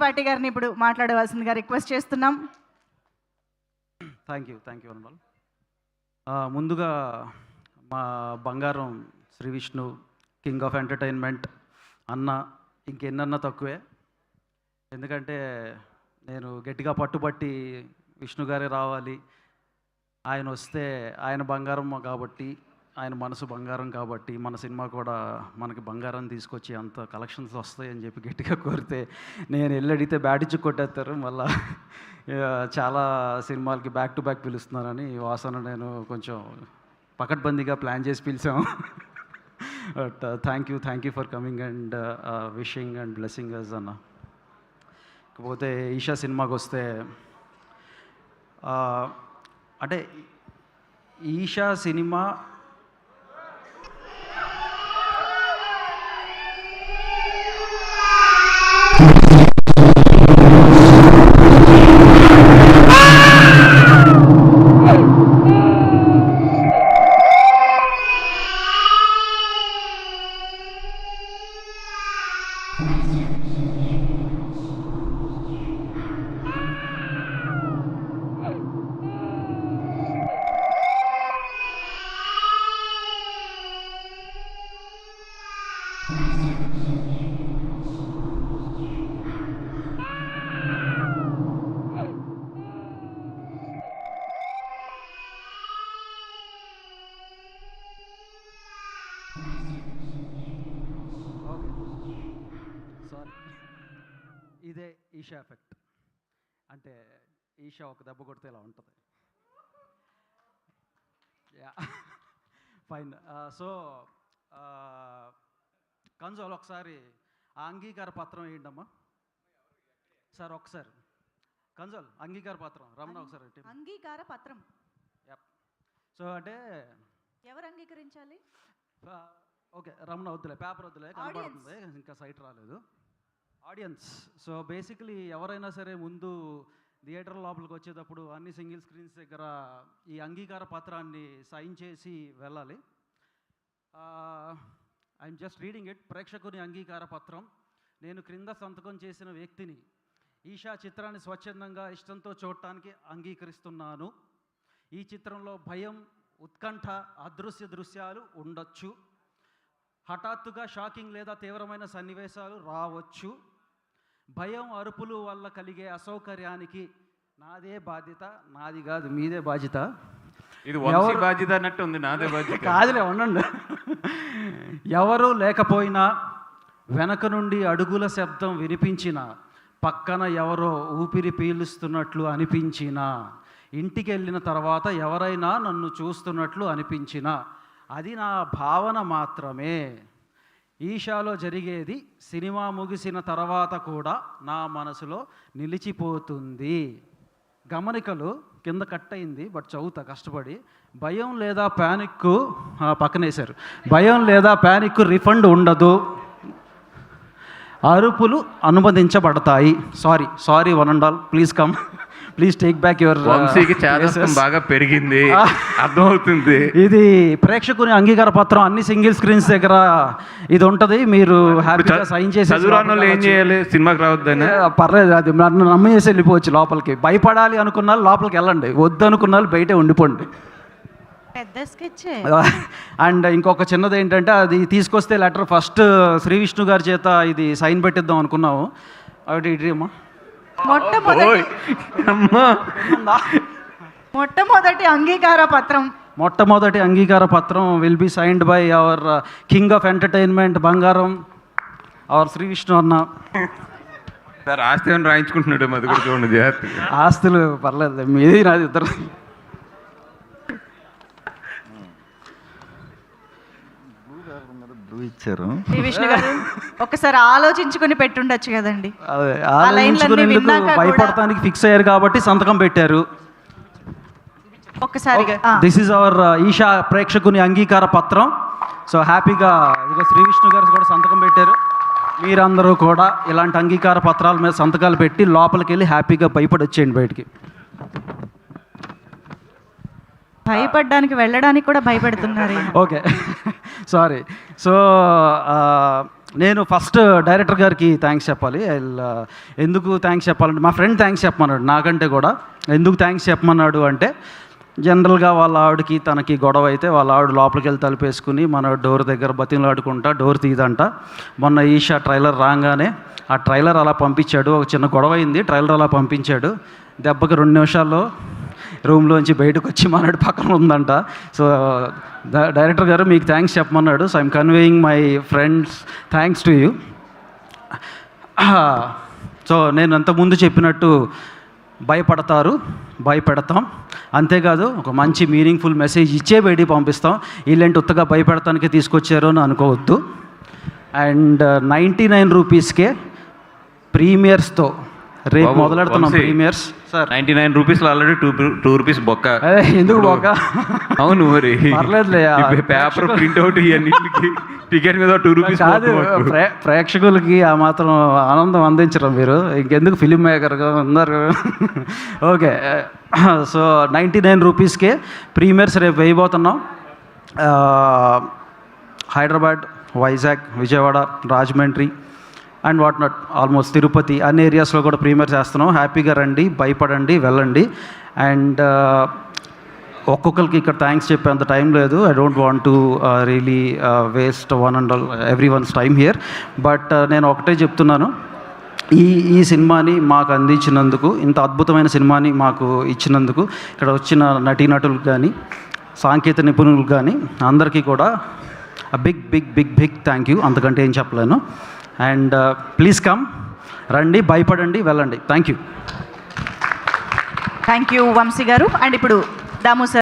Party గారిని ఇప్పుడు మాట్లాడవలసిందిగా రిక్వెస్ట్ చేస్తున్నాం. థ్యాంక్ యూ అన్నమాల్. ముందుగా మా బంగారం Shri Vishnu king of entertainment అన్న ఇంకెన్నన్నా తక్కువే. ఎందుకంటే నేను గట్టిగా పట్టుబట్టి విష్ణు గారే రావాలి, ఆయన వస్తే ఆయన బంగారం కాబట్టి, ఆయన మనసు బంగారం కాబట్టి మన సినిమా కూడా మనకి బంగారం తీసుకొచ్చి అంత కలెక్షన్స్ వస్తాయని చెప్పి గట్టిగా కోరితే నేను వెళ్ళి అడిగితే బ్యాటిచ్చి కొట్టేస్తారు. మళ్ళీ చాలా సినిమాలకి బ్యాక్ టు బ్యాక్ పిలుస్తున్నారని వాసన నేను కొంచెం పకడ్బందీగా ప్లాన్ చేసి పిలిచాము. But thank you for coming and wishing and blessing us అన్న. ఇకపోతే ఈషా సినిమాకి వస్తే అంటే ఈషా సినిమా ఇదే ఈషా ఎఫెక్ట్. అంటే ఈషా ఒక దెబ్బ కొడితే ఇలా ఉంటుంది. ఫైన్. సో కంజోల్ ఒకసారి ఆ అంగీకార పత్రం వేయండమ్మా సార్. ఒకసారి కంజోల్ అంగీకార పత్రం రమణ ఒకసారి అంగీకార పత్రం. సో అంటే ఎవరు అంగీకరించాలి? ఓకే రమణ వద్దులే, పేపర్ వద్దులే, కనబడుతుంది, ఇంకా సైట్ రాలేదు. ఆడియన్స్. సో బేసికలీ ఎవరైనా సరే ముందు థియేటర్ లోపలికి వచ్చేటప్పుడు అన్ని సింగిల్ స్క్రీన్స్ దగ్గర ఈ అంగీకార పత్రాన్ని సైన్ చేసి వెళ్ళాలి. I'm just reading it. ప్రేక్షకుని అంగీకార పత్రం. నేను క్రింద సంతకం చేసిన వ్యక్తిని ఈషా చిత్రాన్ని స్వచ్ఛందంగా ఇష్టంతో చూడటానికి అంగీకరిస్తున్నాను. ఈ చిత్రంలో భయం, ఉత్కంఠ, అదృశ్య దృశ్యాలు ఉండొచ్చు. హఠాత్తుగా షాకింగ్ లేదా తీవ్రమైన సన్నివేశాలు రావచ్చు. భయం, అరుపులు వల్ల కలిగే అసౌకర్యానికి నాదే బాధ్యత, నాది కాదు మీదే బాధ్యత. ఇది బాధ్యత అన్నట్టు ఉంది, నాదే బాధ్యత కాదులే, ఉండండి. ఎవరు లేకపోయినా, వెనక నుండి అడుగుల శబ్దం వినిపించినా, పక్కన ఎవరో ఊపిరి పీలుస్తున్నట్లు అనిపించినా, ఇంటికి వెళ్ళిన తర్వాత ఎవరైనా నన్ను చూస్తున్నట్లు అనిపించినా అది నా భావన మాత్రమే. ఈషాలో జరిగేది సినిమా ముగిసిన తర్వాత కూడా నా మనసులో నిలిచిపోతుంది. గమనికలు కింద కట్ అయింది, బట్ చదువుతా కష్టపడి. భయం లేదా ప్యానిక్కు పక్కనేశారు. భయం లేదా ప్యానిక్కు రిఫండ్ ఉండదు. అరుపులు అనుమతించబడతాయి. Sorry one and all, please come, please take back your. వంశీకి చాలా బాగా పెరిగింది, అర్థమవుతుంది. ఇది ప్రేక్షకుని అంగీకార పత్రం అన్ని సింగిల్ స్క్రీన్స్ దగ్గర ఇది ఉంటుంది. మీరు హ్యాపీగా సైన్ చేసి ఏం చేయాలి? సినిమాకి రావద్దని పర్లేదు, అది నన్ను నమ్మేసి వెళ్ళిపోవచ్చు లోపలికి. భయపడాలి అనుకున్న లోపలికి వెళ్ళండి, వద్దు అనుకున్న వాళ్ళు బయటే ఉండిపోండి. పెద్ద స్కెచ్. అండ్ ఇంకొక చిన్నది ఏంటంటే, అది తీసుకొస్తే లెటర్ ఫస్ట్ శ్రీ విష్ణు గారి చేత ఇది సైన్ పెట్టిద్దాం అనుకున్నాము. అవి ఇటు అమ్మా. మొట్టమొదటి అంగీకార పత్రం will be signed by our king of entertainment బంగారం, అవర్ శ్రీ విష్ణు అన్న. సార్ ఆస్తి ఏమైనా రాయించుకుంటున్నాడు, అది కూడా చూడండి. ఆస్తులు పర్లేదు, మీది నాది ఇద్దరు. ఇచ్చారు ఒకసారి ఆలోచించుకుని పెట్టుండొచ్చు కదండి. అదే ఆలోచించుకునేందుకు భయపడటానికి ఫిక్స్ అయ్యారు కాబట్టి సంతకం పెట్టారు. ఒకసారి దిస్ ఈజ్ అవర్ ఈషా ప్రేక్షకుని అంగీకార పత్రం. సో హ్యాపీగా ఇదిగో శ్రీ విష్ణు గారు కూడా సంతకం పెట్టారు. మీరందరూ కూడా ఇలాంటి అంగీకార పత్రాల మీద సంతకాలు పెట్టి లోపలికి వెళ్ళి హ్యాపీగా భయపడి వచ్చేయండి బయటికి. భయపడడానికి వెళ్ళడానికి కూడా భయపడుతున్నారు. Okay sorry. సో నేను ఫస్ట్ డైరెక్టర్ గారికి థ్యాంక్స్ చెప్పాలి. ఎందుకు థ్యాంక్స్ చెప్పాలంటే మా ఫ్రెండ్ థ్యాంక్స్ చెప్పమన్నాడు నాకంటే కూడా. ఎందుకు థ్యాంక్స్ చెప్పమన్నాడు అంటే జనరల్గా వాళ్ళ ఆవిడకి తనకి గొడవ అయితే వాళ్ళ ఆవిడ లోపలికి వెళ్ళి తలుపేసుకుని మన డోర్ దగ్గర బతిమలాడుకుంటా డోర్ తీయదంట. మొన్న ఈషా ట్రైలర్ రాగానే ఆ ట్రైలర్ అలా పంపించాడు. ఒక చిన్న గొడవ అయింది, ట్రైలర్ అలా పంపించాడు. దెబ్బకి 2 నిమిషాల్లో రూమ్లోంచి బయటకు వచ్చి మనడు పక్కన ఉందంట. సో డైరెక్టర్ గారు మీకు థ్యాంక్స్ చెప్పమన్నాడు. So I'm conveying my friends thanks to you. So నేను అంతకుముందు చెప్పినట్టు భయపడతారు, భయపెడతాం. అంతేకాదు ఒక మంచి మీనింగ్ఫుల్ మెసేజ్ ఇచ్చే బయటికి పంపిస్తాం. వీళ్ళేంటి ఉత్తగా భయపెడతానికి తీసుకొచ్చారు అని అనుకోవద్దు. అండ్ 99 రూపీస్కే ప్రీమియర్స్తో రేపు మొదలెడుతున్నాం. ప్రీమియర్స్ సార్ 99 రూపీస్లో ఆల్రెడీ 2 రూపీస్ బొక్క. ఎందుకు బొక్క? అవును మరి పర్లేదులే. పేపర్ ప్రింట్అవుట్ ఇవన్నిటికి టికెట్ మీద 2 రూపీస్ కాదు, ప్రేక్షకులకి ఆ మాత్రం ఆనందం అందించరు మీరు, ఇంకెందుకు ఫిలిం మేకర్గా ఉన్నారు. ఓకే, సో 99 రూపీస్కే ప్రీమియర్స్ రేపు వేయబోతున్నాం. Hyderabad, Vizag, Vijayawada, Rajahmundry and what not almost Tirupati అన్ని ఏరియాస్లో కూడా ప్రీమియర్ చేస్తున్నాం. హ్యాపీగా రండి, భయపడండి, వెళ్ళండి. అండ్ ఒక్కొక్కరికి ఇక్కడ థ్యాంక్స్ చెప్పేంత టైం లేదు. I don't want to really waste every once time here. But నేను ఒకటే చెప్తున్నాను, ఈ సినిమాని మాకు అందించినందుకు, ఇంత అద్భుతమైన సినిమాని మాకు ఇచ్చినందుకు ఇక్కడ వచ్చిన నటీనటులకు కానీ సాంకేతిక నిపుణులకు కానీ అందరికీ కూడా big big big big thank you. అంతకంటే ఏం చెప్పలేను. అండ్ ప్లీజ్ కమ్, రండి, భయపడండి, వెళ్ళండి. Thank you. Thank you Vamshi గారు. అండ్ ఇప్పుడు దాము సార్.